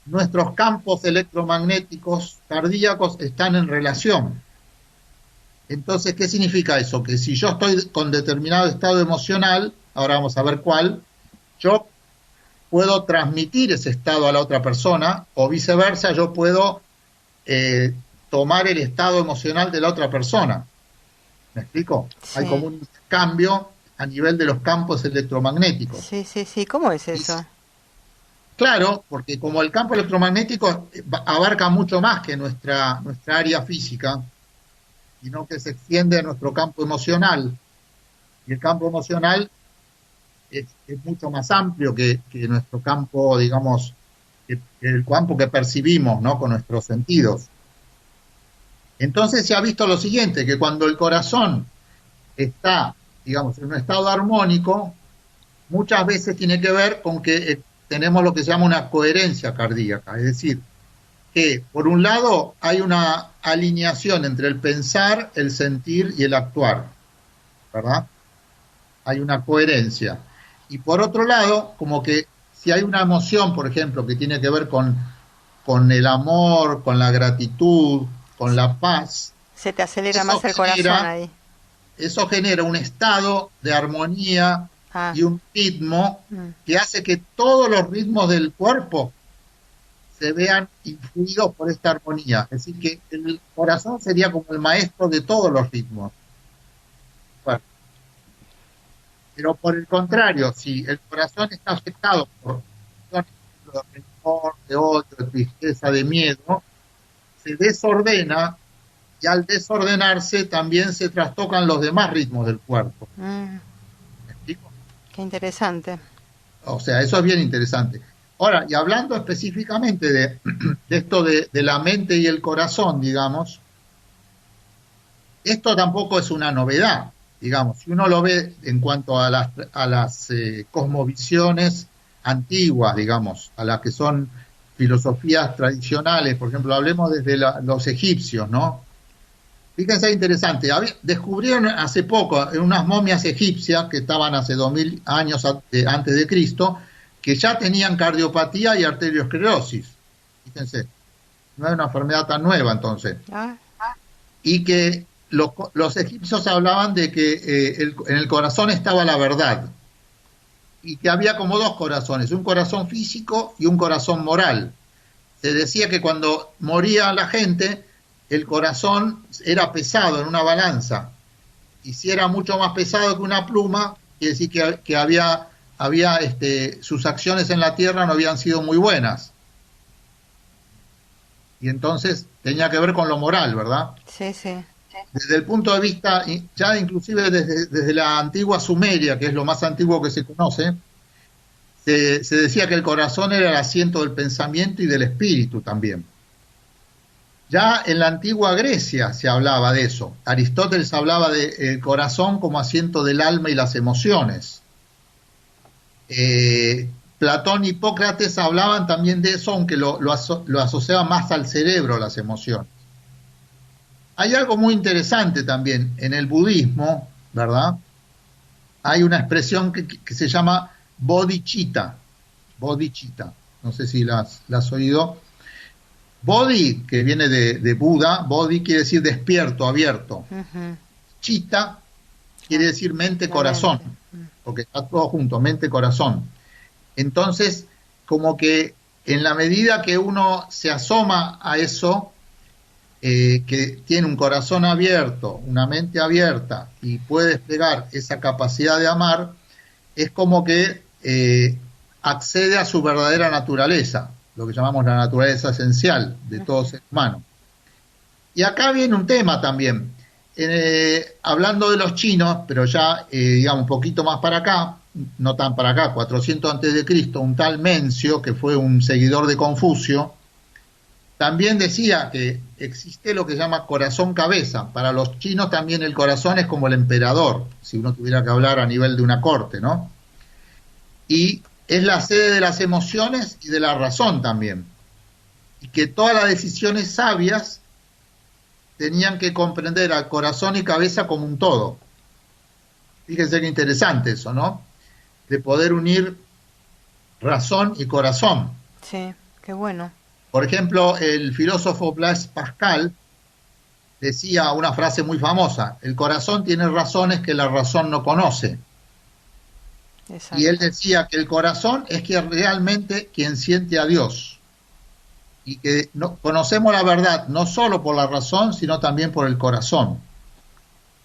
[SPEAKER 3] nuestros campos electromagnéticos cardíacos están en relación. Entonces, ¿qué significa eso? Que si yo estoy con determinado estado emocional, ahora vamos a ver cuál, yo puedo transmitir ese estado a la otra persona, o viceversa, yo puedo tomar el estado emocional de la otra persona. ¿Me explico? Sí. Hay como un cambio a nivel de los campos electromagnéticos.
[SPEAKER 2] Sí. ¿Cómo es eso?
[SPEAKER 3] Claro, porque como el campo electromagnético abarca mucho más que nuestra área física, sino que se extiende a nuestro campo emocional. Y el campo emocional es mucho más amplio que nuestro campo, que el campo que percibimos, ¿no?, con nuestros sentidos. Entonces se ha visto lo siguiente, que cuando el corazón está, digamos, en un estado armónico, muchas veces tiene que ver con que tenemos lo que se llama una coherencia cardíaca, es decir, que por un lado hay una alineación entre el pensar, el sentir y el actuar, ¿verdad? Hay una coherencia. Y por otro lado, como que si hay una emoción, por ejemplo, que tiene que ver con el amor, con la gratitud, con la paz,
[SPEAKER 2] Se te acelera más el corazón ahí.
[SPEAKER 3] Eso genera un estado de armonía y un ritmo que hace que todos los ritmos del cuerpo se vean influidos por esta armonía. Es decir, que el corazón sería como el maestro de todos los ritmos. Bueno, pero por el contrario, si el corazón está afectado por de rencor, de odio, de tristeza, de miedo, se desordena, y al desordenarse también se trastocan los demás ritmos del cuerpo. ¿Me explico?
[SPEAKER 2] Qué interesante.
[SPEAKER 3] O sea, eso es bien interesante. Ahora, y hablando específicamente de esto de la mente y el corazón, digamos, esto tampoco es una novedad, digamos. Si uno lo ve en cuanto a las cosmovisiones antiguas, digamos, a las que son filosofías tradicionales, por ejemplo, hablemos desde los egipcios, ¿no? Fíjense, interesante, descubrieron hace poco en unas momias egipcias que estaban hace 2000 años antes de Cristo, que ya tenían cardiopatía y arteriosclerosis. Fíjense, no es una enfermedad tan nueva entonces. Y que los egipcios hablaban de que en el corazón estaba la verdad, y que había como dos corazones, un corazón físico y un corazón moral. Se decía que cuando moría la gente, el corazón era pesado en una balanza, y si era mucho más pesado que una pluma, quiere decir que había sus acciones en la tierra no habían sido muy buenas. Y entonces tenía que ver con lo moral, ¿verdad?
[SPEAKER 2] Sí, sí.
[SPEAKER 3] Desde el punto de vista, ya inclusive desde la antigua Sumeria, que es lo más antiguo que se conoce, se decía que el corazón era el asiento del pensamiento y del espíritu también. Ya en la antigua Grecia se hablaba de eso. Aristóteles hablaba del corazón como asiento del alma y las emociones. Platón y Hipócrates hablaban también de eso, aunque lo asociaban más al cerebro, las emociones. Hay algo muy interesante también en el budismo, ¿verdad? Hay una expresión que se llama bodhicitta. Bodhicitta. No sé si la has oído. Bodhi, que viene de Buda, bodhi quiere decir despierto, abierto. Chitta quiere decir mente, corazón, porque está todo junto, mente, corazón. Entonces, como que en la medida que uno se asoma a eso, que tiene un corazón abierto, una mente abierta y puede desplegar esa capacidad de amar, es como que accede a su verdadera naturaleza, lo que llamamos la naturaleza esencial de todo ser humano. Y acá viene un tema también, hablando de los chinos, pero ya digamos un poquito más para acá, no tan para acá, 400 antes de Cristo, un tal Mencio, que fue un seguidor de Confucio, también decía que existe lo que se llama corazón-cabeza. Para los chinos también el corazón es como el emperador, si uno tuviera que hablar a nivel de una corte, ¿no? Y es la sede de las emociones y de la razón también. Y que todas las decisiones sabias tenían que comprender al corazón y cabeza como un todo. Fíjense qué interesante eso, ¿no? De poder unir razón y corazón.
[SPEAKER 2] Sí, qué bueno.
[SPEAKER 3] Por ejemplo, el filósofo Blaise Pascal decía una frase muy famosa: el corazón tiene razones que la razón no conoce. Exacto. Y él decía que el corazón es realmente quien siente a Dios, y que conocemos la verdad no solo por la razón, sino también por el corazón.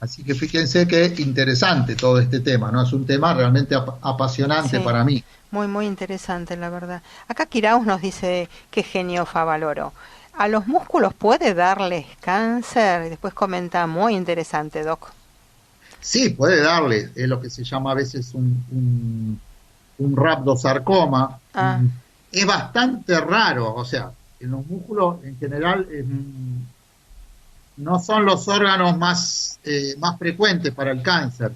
[SPEAKER 3] Así que fíjense qué interesante todo este tema, ¿no? Es un tema realmente apasionante, sí, para mí.
[SPEAKER 2] Muy, muy interesante, la verdad. Acá Kiraus nos dice, qué genio Favaloro. ¿A los músculos puede darles cáncer? Y después comenta, muy interesante, Doc.
[SPEAKER 3] Sí, puede darle. Es lo que se llama a veces un rhabdosarcoma. Es bastante raro. O sea, en los músculos en general no son los órganos más frecuentes para el cáncer.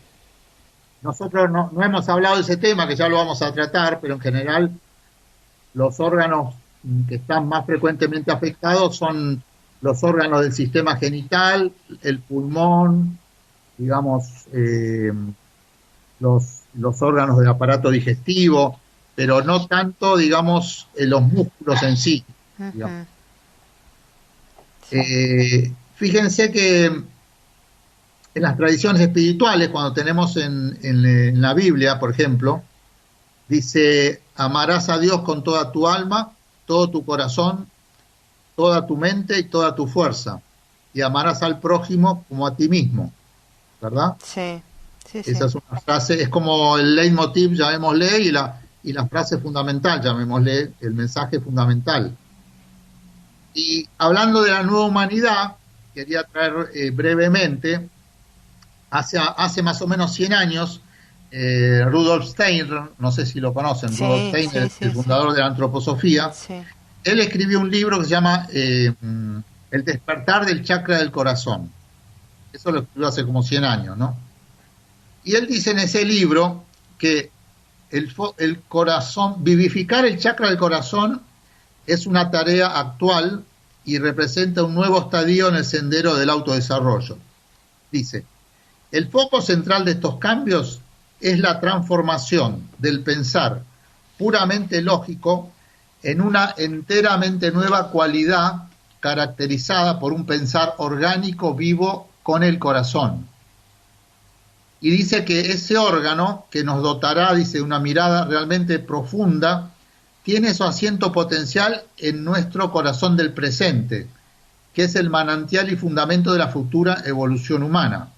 [SPEAKER 3] Nosotros no hemos hablado de ese tema, que ya lo vamos a tratar, pero en general los órganos que están más frecuentemente afectados son los órganos del sistema genital, el pulmón, digamos, los órganos del aparato digestivo, pero no tanto, digamos, los músculos en sí.
[SPEAKER 2] Ujú.
[SPEAKER 3] Fíjense que en las tradiciones espirituales, cuando tenemos en la Biblia, por ejemplo, dice: amarás a Dios con toda tu alma, todo tu corazón, toda tu mente y toda tu fuerza, y amarás al prójimo como a ti mismo, ¿verdad?
[SPEAKER 2] Sí, sí, sí.
[SPEAKER 3] Esa es una frase, es como el leitmotiv, llamémosle, y la frase fundamental, llamémosle, el mensaje fundamental. Y hablando de la nueva humanidad, quería traer brevemente, hace más o menos 100 años, Rudolf Steiner, no sé si lo conocen,
[SPEAKER 2] Sí,
[SPEAKER 3] Rudolf Steiner,
[SPEAKER 2] sí,
[SPEAKER 3] el
[SPEAKER 2] sí,
[SPEAKER 3] fundador de la antroposofía.
[SPEAKER 2] sí.
[SPEAKER 3] Él escribió un libro que se llama El despertar del chakra del corazón. Eso lo escribió hace como 100 años, ¿no? Y él dice en ese libro que el corazón, vivificar el chakra del corazón es una tarea actual y representa un nuevo estadio en el sendero del autodesarrollo. Dice: el foco central de estos cambios es la transformación del pensar puramente lógico en una enteramente nueva cualidad caracterizada por un pensar orgánico vivo con el corazón. Y dice que ese órgano que nos dotará, dice, una mirada realmente profunda, tiene su asiento potencial en nuestro corazón del presente, que es el manantial y fundamento de la futura evolución humana.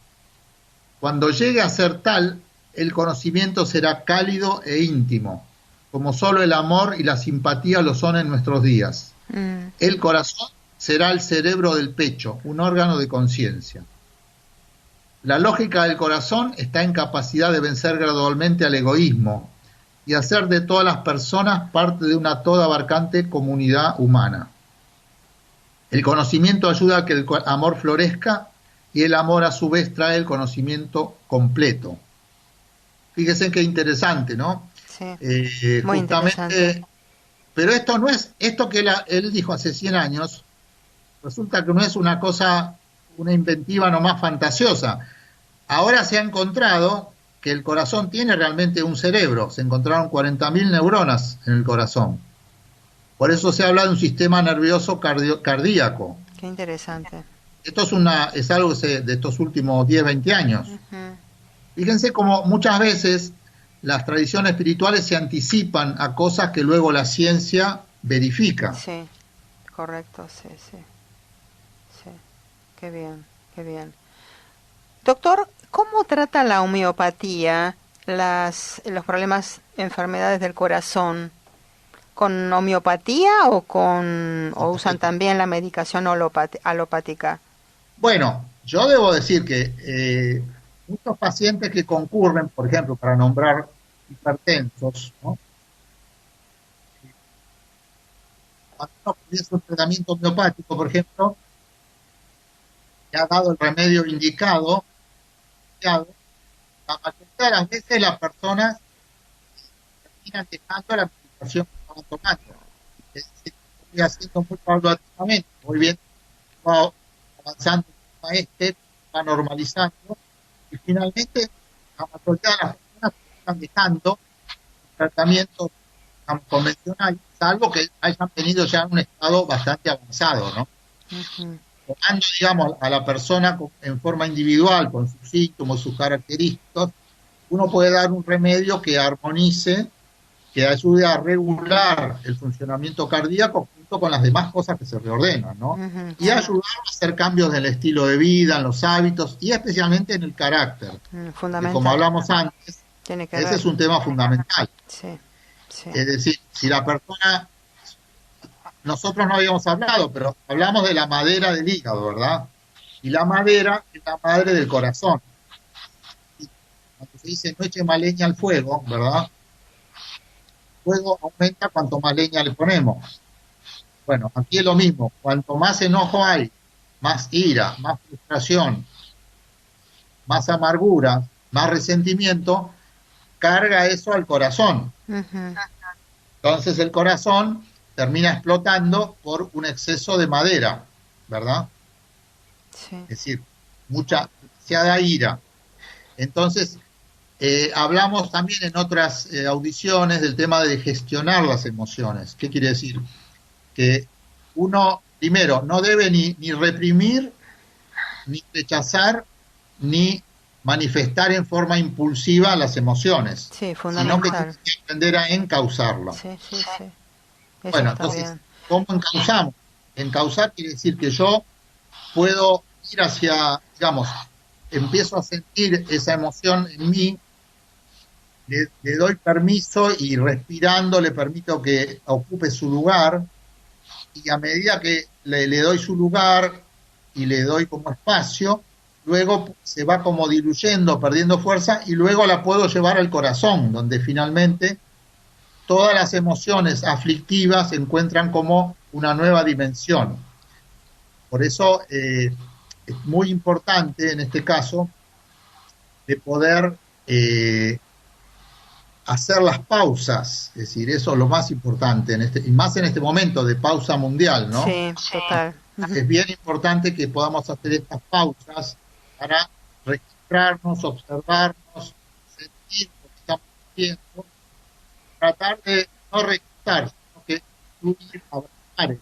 [SPEAKER 3] Cuando llegue a ser tal, el conocimiento será cálido e íntimo, como solo el amor y la simpatía lo son en nuestros días. El corazón será el cerebro del pecho, un órgano de conciencia. La lógica del corazón está en capacidad de vencer gradualmente al egoísmo y hacer de todas las personas parte de una toda abarcante comunidad humana. El conocimiento ayuda a que el amor florezca, y el amor a su vez trae el conocimiento completo. Fíjense qué interesante, ¿no?
[SPEAKER 2] Sí, muy
[SPEAKER 3] justamente,
[SPEAKER 2] interesante.
[SPEAKER 3] pero esto no es, esto que él dijo hace 100 años, resulta que no es una cosa, una inventiva nomás fantasiosa. Ahora se ha encontrado que el corazón tiene realmente un cerebro, se encontraron 40.000 neuronas en el corazón. Por eso se habla de un sistema nervioso cardíaco.
[SPEAKER 2] Qué interesante.
[SPEAKER 3] Esto es algo de estos últimos 10, 20 años.
[SPEAKER 2] Ujú.
[SPEAKER 3] Fíjense cómo muchas veces las tradiciones espirituales se anticipan a cosas que luego la ciencia verifica.
[SPEAKER 2] Sí, correcto, sí, sí. Sí, qué bien, qué bien. Doctor, ¿cómo trata la homeopatía los problemas, enfermedades del corazón? ¿Con homeopatía o usan también la medicación alopática?
[SPEAKER 3] Bueno, yo debo decir que muchos pacientes que concurren, por ejemplo, para nombrar hipertensos, ¿no? Cuando uno comienza un tratamiento homeopático, por ejemplo, que ha dado el remedio indicado, la mayoría de las veces las personas terminan dejando la medicación que estaban tomando. Es decir, estoy haciendo muy paulatinamente, muy bien, va avanzando va normalizando, y finalmente la mayoría de las personas están dejando el tratamiento convencional, salvo que hayan tenido ya un estado bastante avanzado, ¿no?
[SPEAKER 2] Ujú.
[SPEAKER 3] Tomando, digamos, a la persona en forma individual, con sus síntomas, sus características, uno puede dar un remedio que armonice, que ayude a regular el funcionamiento cardíaco junto con las demás cosas que se reordenan, ¿no?
[SPEAKER 2] Ujú,
[SPEAKER 3] Y
[SPEAKER 2] sí.
[SPEAKER 3] ayudar a hacer cambios en el estilo de vida, en los hábitos y especialmente en el carácter. Que
[SPEAKER 2] Fundamental.
[SPEAKER 3] como hablamos antes,
[SPEAKER 2] Tiene que
[SPEAKER 3] ese
[SPEAKER 2] ver.
[SPEAKER 3] es un tema fundamental.
[SPEAKER 2] Sí, sí.
[SPEAKER 3] Es decir, si la persona, nosotros no habíamos hablado, pero hablamos de la madera del hígado, ¿verdad? Y la madera es la madre del corazón. Y cuando se dice no eche más leña al fuego, ¿verdad? El fuego aumenta cuanto más leña le ponemos. Bueno, aquí es lo mismo. Cuanto más enojo hay, más ira, más frustración, más amargura, más resentimiento, carga eso al corazón.
[SPEAKER 2] Ujú.
[SPEAKER 3] Entonces el corazón termina explotando por un exceso de madera, ¿verdad?
[SPEAKER 2] Sí.
[SPEAKER 3] Es decir, mucha, demasiada ira. Entonces, hablamos también en otras audiciones del tema de gestionar las emociones. ¿Qué quiere decir? Que uno, primero, no debe ni reprimir, ni rechazar, ni manifestar en forma impulsiva las emociones,
[SPEAKER 2] Sí,
[SPEAKER 3] sino que tiene
[SPEAKER 2] fundamental.
[SPEAKER 3] que aprender a encauzarlo.
[SPEAKER 2] Sí, sí, sí. Eso
[SPEAKER 3] Bueno,
[SPEAKER 2] está
[SPEAKER 3] entonces,
[SPEAKER 2] bien.
[SPEAKER 3] ¿cómo encauzamos? Encauzar quiere decir que yo puedo ir hacia, digamos, empiezo a sentir esa emoción en mí, le doy permiso y respirando le permito que ocupe su lugar, y a medida que le doy su lugar y le doy como espacio, luego se va como diluyendo, perdiendo fuerza, y luego la puedo llevar al corazón, donde finalmente todas las emociones aflictivas encuentran como una nueva dimensión. Por eso es muy importante en este caso de poder hacer las pausas, es decir, eso es lo más importante, y más en este momento de pausa mundial, ¿no?
[SPEAKER 2] Sí, total. Ujú.
[SPEAKER 3] Es bien importante que podamos hacer estas pausas para registrarnos, observarnos, sentir lo que estamos haciendo, tratar de no recordar, sino que fluir, abrazar.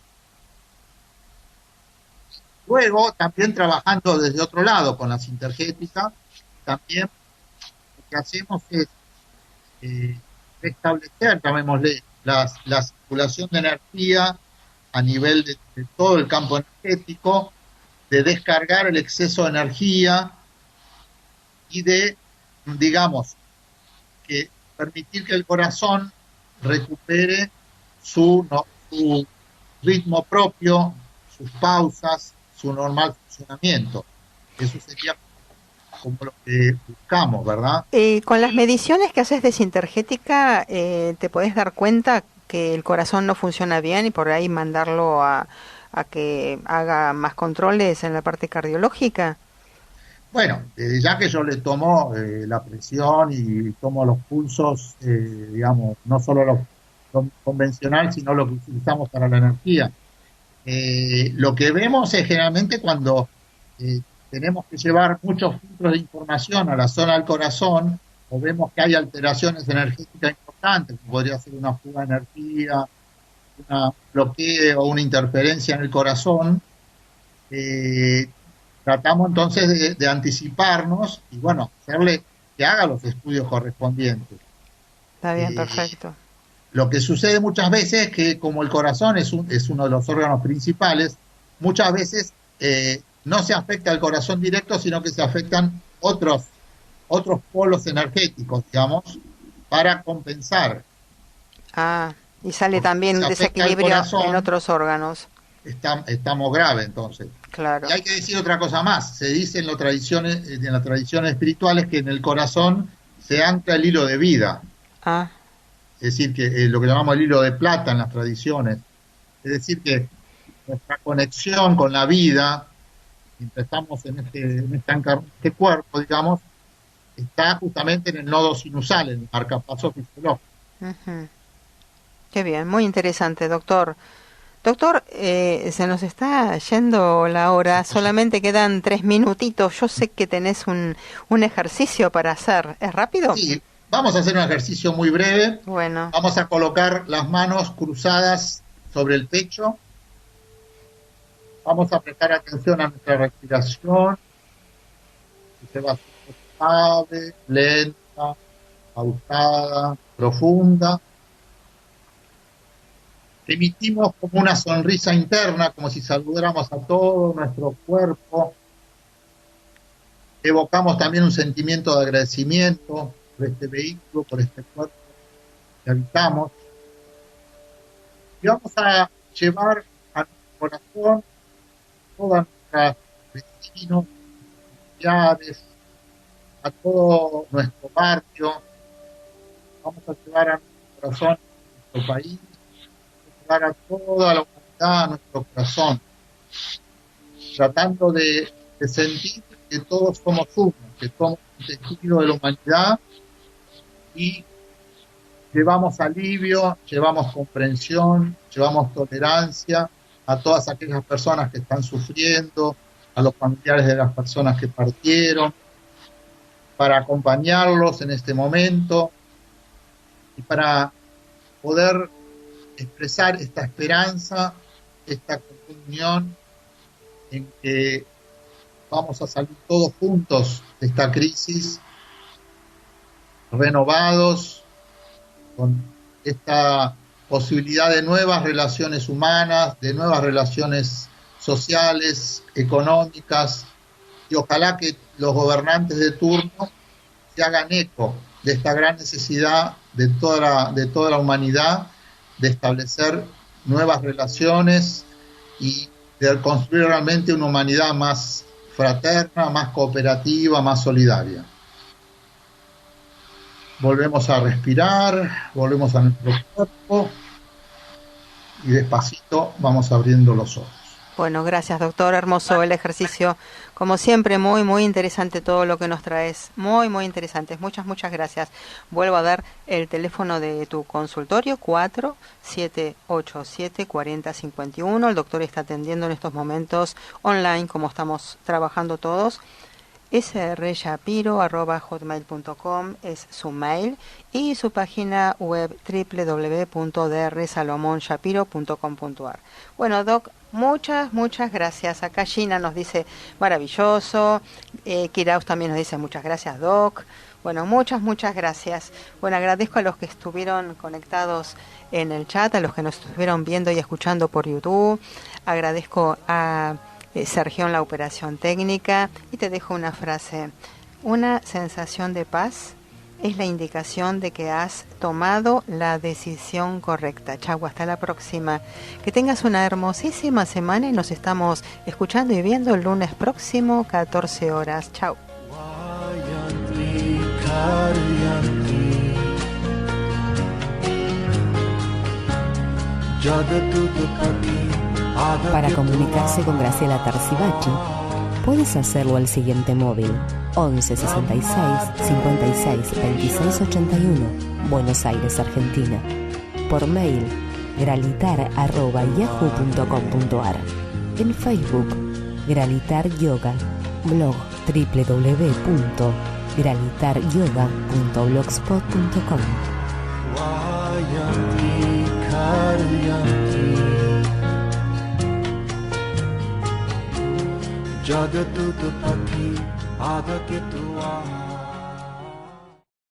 [SPEAKER 3] Luego, también trabajando desde otro lado con la sintergética, también lo que hacemos es restablecer, llamémosle, la circulación de energía a nivel de todo el campo energético, de descargar el exceso de energía y de, digamos, que permitir que el corazón recupere su ritmo propio, sus pausas, su normal funcionamiento. Eso sería como lo que buscamos, ¿verdad?
[SPEAKER 2] Con las mediciones que haces de sintergética, ¿te podés dar cuenta que el corazón no funciona bien y por ahí mandarlo a que haga más controles en la parte cardiológica?
[SPEAKER 3] Bueno, ya que yo le tomo la presión y tomo los pulsos, digamos, no solo lo convencional, sino lo que utilizamos para la energía. Lo que vemos es generalmente cuando tenemos que llevar muchos filtros de información a la zona del corazón, o vemos que hay alteraciones energéticas importantes, como podría ser una fuga de energía, un bloqueo o una interferencia en el corazón. eh, Tratamos entonces de anticiparnos y, bueno, hacerle que haga los estudios correspondientes.
[SPEAKER 2] Está bien,
[SPEAKER 3] Eh,
[SPEAKER 2] perfecto.
[SPEAKER 3] lo que sucede muchas veces es que como el corazón es uno de los órganos principales, muchas veces no se afecta al corazón directo, sino que se afectan otros polos energéticos, digamos, para compensar.
[SPEAKER 2] Ah, y sale
[SPEAKER 3] Porque si
[SPEAKER 2] también
[SPEAKER 3] se
[SPEAKER 2] un
[SPEAKER 3] afecta al
[SPEAKER 2] desequilibrio en
[SPEAKER 3] corazón,
[SPEAKER 2] otros órganos.
[SPEAKER 3] estamos graves entonces. Y
[SPEAKER 2] Claro.
[SPEAKER 3] hay que decir otra cosa más. Se dice en las tradiciones espirituales que en el corazón se ancla el hilo de vida.
[SPEAKER 2] Ah,
[SPEAKER 3] Es decir, que lo que llamamos el hilo de plata en las tradiciones. Es decir, que nuestra conexión con la vida, mientras estamos este cuerpo, digamos, está justamente en el nodo sinusal, en el marcapaso fisiológico.
[SPEAKER 2] ujú. Qué bien, muy interesante, doctor. Doctor, se nos está yendo la hora, solamente quedan 3 minutitos. Yo sé que tenés un ejercicio para hacer. ¿Es rápido?
[SPEAKER 3] Sí, vamos a hacer un ejercicio muy breve.
[SPEAKER 2] Bueno,
[SPEAKER 3] Vamos a colocar las manos cruzadas sobre el pecho. Vamos a prestar atención a nuestra respiración, que se va haciendo suave, lenta, pausada, profunda. Emitimos como una sonrisa interna, como si saludáramos a todo nuestro cuerpo. Evocamos también un sentimiento de agradecimiento por este vehículo, por este cuerpo que habitamos. Y vamos a llevar a nuestro corazón todas nuestras vecinos, familiares, a todo nuestro barrio. Vamos a llevar a nuestro corazón a nuestro país, a llevar a toda la humanidad a nuestro corazón. tratando de sentir que todos somos uno, que somos un tejido de la humanidad y llevamos alivio, llevamos comprensión, llevamos tolerancia a todas aquellas personas que están sufriendo, a los familiares de las personas que partieron, para acompañarlos en este momento y para poder expresar esta esperanza, esta comunión en que vamos a salir todos juntos de esta crisis, renovados, con esta posibilidad de nuevas relaciones humanas, de nuevas relaciones sociales, económicas, y ojalá que los gobernantes de turno se hagan eco de esta gran necesidad de toda la humanidad de establecer nuevas relaciones y de construir realmente una humanidad más fraterna, más cooperativa, más solidaria. Volvemos a respirar, volvemos a nuestro cuerpo y despacito vamos abriendo los ojos.
[SPEAKER 2] Bueno, gracias, doctor. Hermoso el ejercicio. Como siempre, muy, muy interesante todo lo que nos traes. Muy, muy interesante. Muchas, muchas gracias. Vuelvo a dar el teléfono de tu consultorio, 4787-4051. El doctor está atendiendo en estos momentos online, como estamos trabajando todos. srshapiro@hotmail.com es su mail y su página web www.drsalomonsapiro.com.ar. Bueno, doc, muchas, muchas gracias. Acá Gina nos dice maravilloso. Kiraus también nos dice muchas gracias, doc. Bueno, muchas, muchas gracias. Bueno, agradezco a los que estuvieron conectados en el chat, a los que nos estuvieron viendo y escuchando por YouTube. Agradezco a Sergio en la operación técnica y te dejo una frase. Una sensación de paz es la indicación de que has tomado la decisión correcta. Chau, hasta la próxima. Que tengas una hermosísima semana y nos estamos escuchando y viendo el lunes próximo, 14 horas. Chau.
[SPEAKER 4] Para comunicarse con Graciela Tarzibachi, puedes hacerlo al siguiente móvil: 11 66 56 26 81, Buenos Aires, Argentina. Por mail, gralitar@yahoo.com.ar. En Facebook, Gralitar Yoga. Blog, www.gralitaryoga.blogspot.com.
[SPEAKER 5] जगतुत पथि आगत्य तू